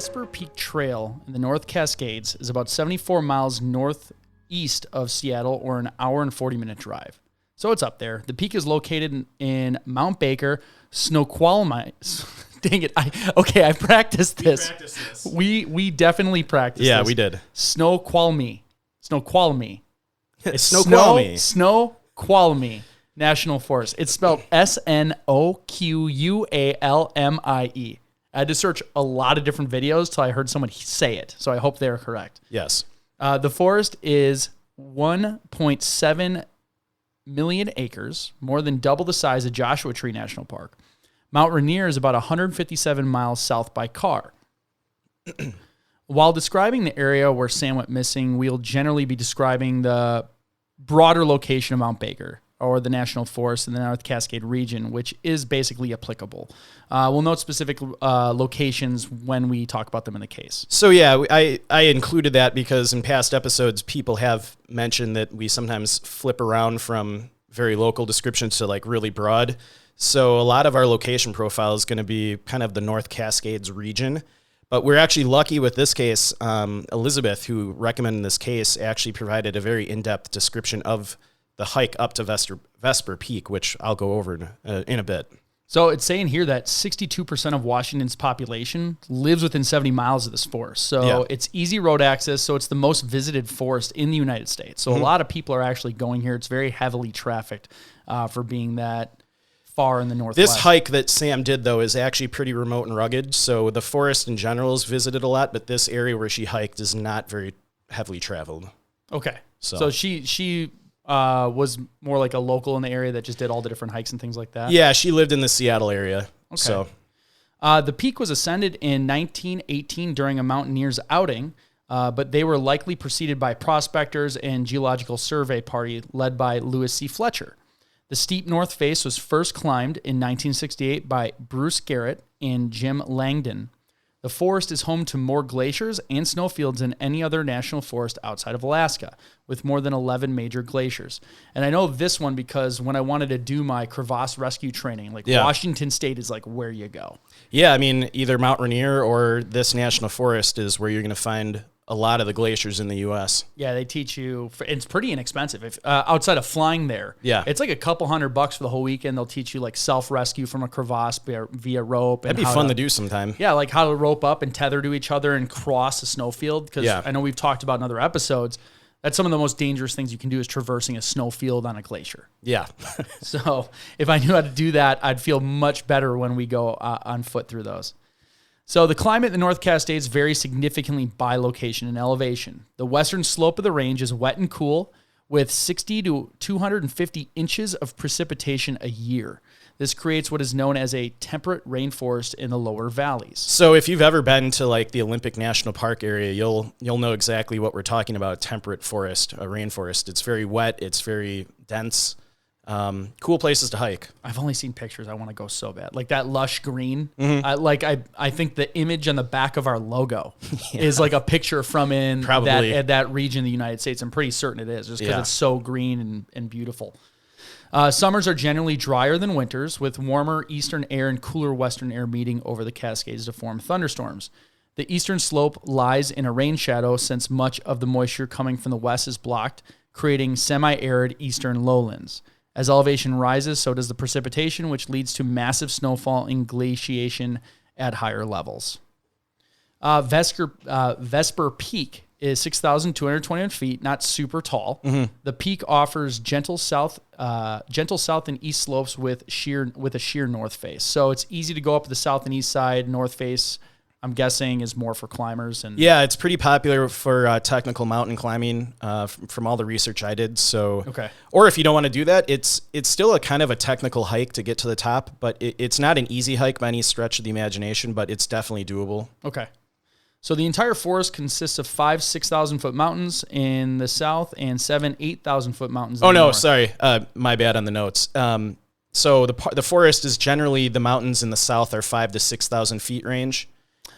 Vesper Peak Trail in the North Cascades is about 74 miles northeast of Seattle, or an hour and 40-minute drive. So it's up there. The peak is located in Mount Baker, Snoqualmie. Dang it. I practiced this. We definitely practiced this. Yeah, we did. Snoqualmie. It's Snoqualmie. Snoqualmie National Forest. It's spelled Snoqualmie. I had to search a lot of different videos till I heard someone say it, so I hope they're correct. Yes. The forest is 1.7 million acres, more than double the size of Joshua Tree National Park. Mount Rainier is about 157 miles south by car. While describing the area where Sam went missing, we'll generally be describing the broader location of Mount Baker, or the National Forest in the North Cascade region, which is basically applicable. We'll note specific locations when we talk about them in the case. So yeah, I included that because in past episodes, people have mentioned that we sometimes flip around from very local descriptions to like really broad. So a lot of our location profile is going to be kind of the North Cascades region. But we're actually lucky with this case. Elizabeth, who recommended this case, actually provided a very in-depth description of the hike up to Vesper Peak, which I'll go over in a bit. So it's saying here that 62% of Washington's population lives within 70 miles of this forest. So It's easy road access, so it's the most visited forest in the United States. So a lot of people are actually going here. It's very heavily trafficked for being that far in the northwest. This hike that Sam did, though, is actually pretty remote and rugged. So the forest in general is visited a lot, but this area where she hiked is not very heavily traveled. Okay. So she was more like a local in the area that just did all the different hikes and things like that? Yeah, she lived in the Seattle area. Okay. So, the peak was ascended in 1918 during a mountaineers outing, but they were likely preceded by prospectors and geological survey party led by Lewis C. Fletcher. The steep north face was first climbed in 1968 by Bruce Garrett and Jim Langdon. The forest is home to more glaciers and snowfields than any other national forest outside of Alaska, with more than 11 major glaciers. And I know this one because when I wanted to do my crevasse rescue training, Washington State is like where you go. Yeah, I mean, either Mount Rainier or this national forest is where you're going to find a lot of the glaciers in the U.S. Yeah, they teach you. It's pretty inexpensive. If outside of flying there, it's like a couple $100 for the whole weekend. They'll teach you like self-rescue from a crevasse via rope. That'd be fun to do sometime. Yeah, like how to rope up and tether to each other and cross a snowfield. Because I know we've talked about in other episodes, that's some of the most dangerous things you can do is traversing a snowfield on a glacier. Yeah. So if I knew how to do that, I'd feel much better when we go on foot through those. So the climate in the North Cascades varies significantly by location and elevation. The western slope of the range is wet and cool, with 60 to 250 inches of precipitation a year. This creates what is known as a temperate rainforest in the lower valleys. So if you've ever been to like the Olympic National Park area, you'll know exactly what we're talking about, temperate forest, a rainforest. It's very wet, it's very dense. Cool places to hike. I've only seen pictures. I want to go so bad. Like that lush green. Mm-hmm. I think the image on the back of our logo is like a picture from in that region of the United States. I'm pretty certain it is, just because it's so green and beautiful. Summers are generally drier than winters, with warmer eastern air and cooler western air meeting over the Cascades to form thunderstorms. The eastern slope lies in a rain shadow since much of the moisture coming from the west is blocked, creating semi-arid eastern lowlands. As elevation rises, so does the precipitation, which leads to massive snowfall and glaciation at higher levels. Vesper Peak is 6,221 feet, not super tall. Mm-hmm. The peak offers gentle south and east slopes with a sheer north face. So it's easy to go up the south and east side. North face, I'm guessing, is more for climbers. And yeah, it's pretty popular for technical mountain climbing from all the research I did. So, or if you don't want to do that, it's still a kind of a technical hike to get to the top, but it's not an easy hike by any stretch of the imagination, but it's definitely doable. Okay. So the entire forest consists of 5 6,000-foot mountains in the south and 7 8,000-foot mountains in the north. Sorry. My bad on the notes. So the forest is generally, the mountains in the south are 5,000 to 6,000 feet range.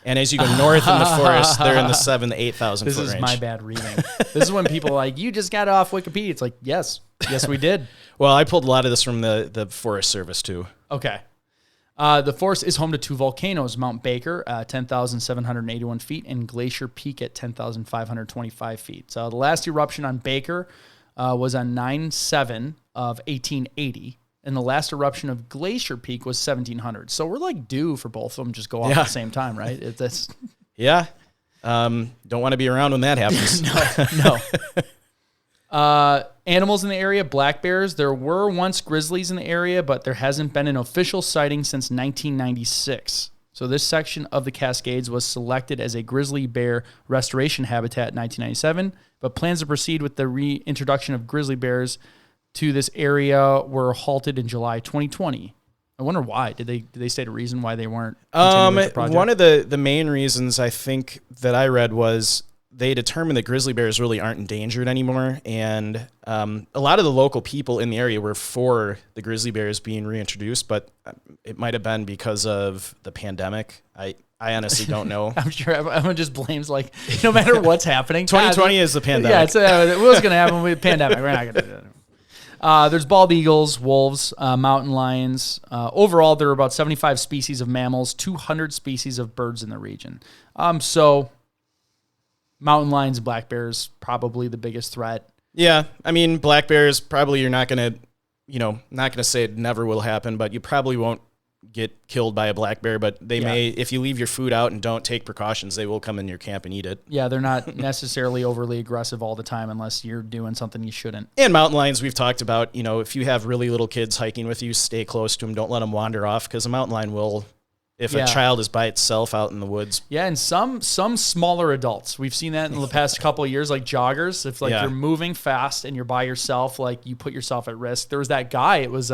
And as you go north in the forest, they're in the 7,000 to 8,000 foot range. This is my bad reading. This is when people are like, you just got off Wikipedia. It's like, yes, we did. Well, I pulled a lot of this from the Forest Service too. Okay. The forest is home to two volcanoes, Mount Baker, 10,781 feet, and Glacier Peak at 10,525 feet. So the last eruption on Baker was on 9/7 of 1880, and the last eruption of Glacier Peak was 1700. So we're like due for both of them just go off at the same time, right? Yeah. Don't want to be around when that happens. No. Animals in the area, black bears. There were once grizzlies in the area, but there hasn't been an official sighting since 1996. So this section of the Cascades was selected as a grizzly bear restoration habitat in 1997, but plans to proceed with the reintroduction of grizzly bears to this area were halted in July 2020. I wonder why. Did they state a reason why they weren't continuing with the project? One of the main reasons I think that I read was they determined that grizzly bears really aren't endangered anymore, and a lot of the local people in the area were for the grizzly bears being reintroduced, but it might have been because of the pandemic. I honestly don't know. I'm sure everyone just blames, like, no matter what's happening. 2020 is the pandemic. Yeah, it was going to happen with the pandemic. We're not going to do that. There's bald eagles, wolves, mountain lions. Overall, there are about 75 species of mammals, 200 species of birds in the region. So mountain lions and black bears, probably the biggest threat. Yeah, I mean, black bears, probably you're not going to say it never will happen, but you probably won't get killed by a black bear, but they may, if you leave your food out and don't take precautions, they will come in your camp and eat it. Yeah, they're not necessarily overly aggressive all the time unless you're doing something you shouldn't. And mountain lions, we've talked about, if you have really little kids hiking with you, stay close to them. Don't let them wander off, because a mountain lion will, if a child is by itself out in the woods. Yeah, and some smaller adults. We've seen that in the past couple of years, like joggers. If you're moving fast and you're by yourself, like you put yourself at risk. There was that guy, it was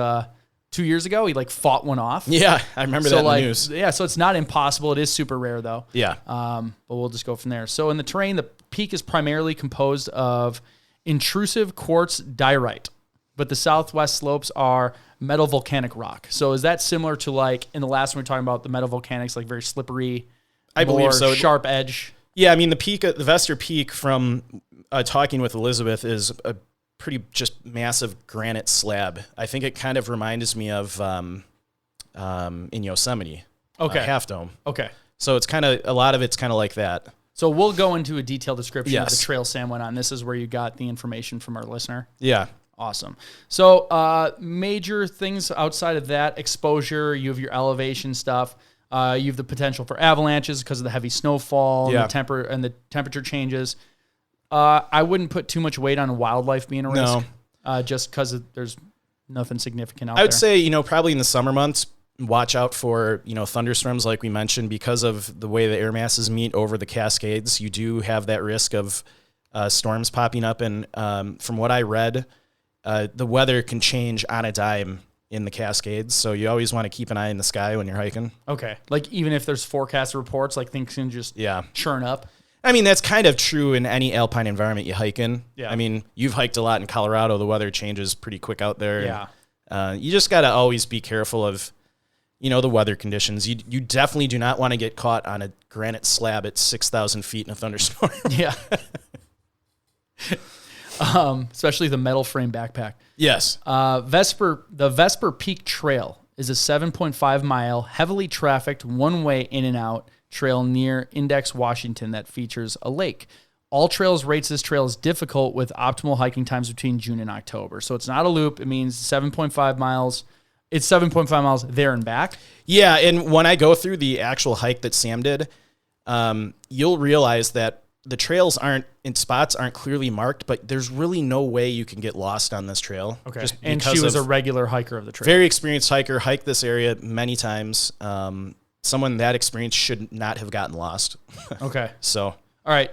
2 years ago, he fought one off. Yeah, I remember that in the news. Yeah, so it's not impossible. It is super rare though. Yeah. But we'll just go from there. So in the terrain, the peak is primarily composed of intrusive quartz diorite, but the southwest slopes are metavolcanic rock. So is that similar to in the last one we were talking about the metavolcanics, very slippery, I believe so, sharp edge? Yeah, I mean the Vesper Peak from talking with Elizabeth is a pretty just massive granite slab. I think it kind of reminds me of in Yosemite. Okay. Half Dome. Okay. So it's a lot of it's kind of like that. So we'll go into a detailed description of the trail Sam went on. This is where you got the information from our listener. Yeah. Awesome. So major things outside of that, exposure, you have your elevation stuff. You have the potential for avalanches because of the heavy snowfall and the temperature changes. I wouldn't put too much weight on wildlife being a risk, just because there's nothing significant out there. I would say, probably in the summer months, watch out for, thunderstorms like we mentioned. Because of the way the air masses meet over the Cascades, you do have that risk of storms popping up. And from what I read, the weather can change on a dime in the Cascades, so you always want to keep an eye in the sky when you're hiking. Okay. Even if there's forecast reports, things can just churn up. I mean, that's kind of true in any alpine environment you hike in. Yeah. I mean, you've hiked a lot in Colorado. The weather changes pretty quick out there. Yeah. And, you just got to always be careful of, the weather conditions. You definitely do not want to get caught on a granite slab at 6,000 feet in a thunderstorm. Yeah. Especially the metal frame backpack. Yes. The Vesper Peak Trail is a 7.5 mile, heavily trafficked, one-way in and out trail near Index, Washington that features a lake. All Trails rates this trail as difficult with optimal hiking times between June and October. So it's not a loop. It means 7.5 miles. It's 7.5 miles there and back. Yeah, and when I go through the actual hike that Sam did, you'll realize that the trails aren't clearly marked, but there's really no way you can get lost on this trail. Okay. And she was a regular hiker of the trail. Very experienced hiker, hiked this area many times. Someone that experienced should not have gotten lost. Okay. So, all right.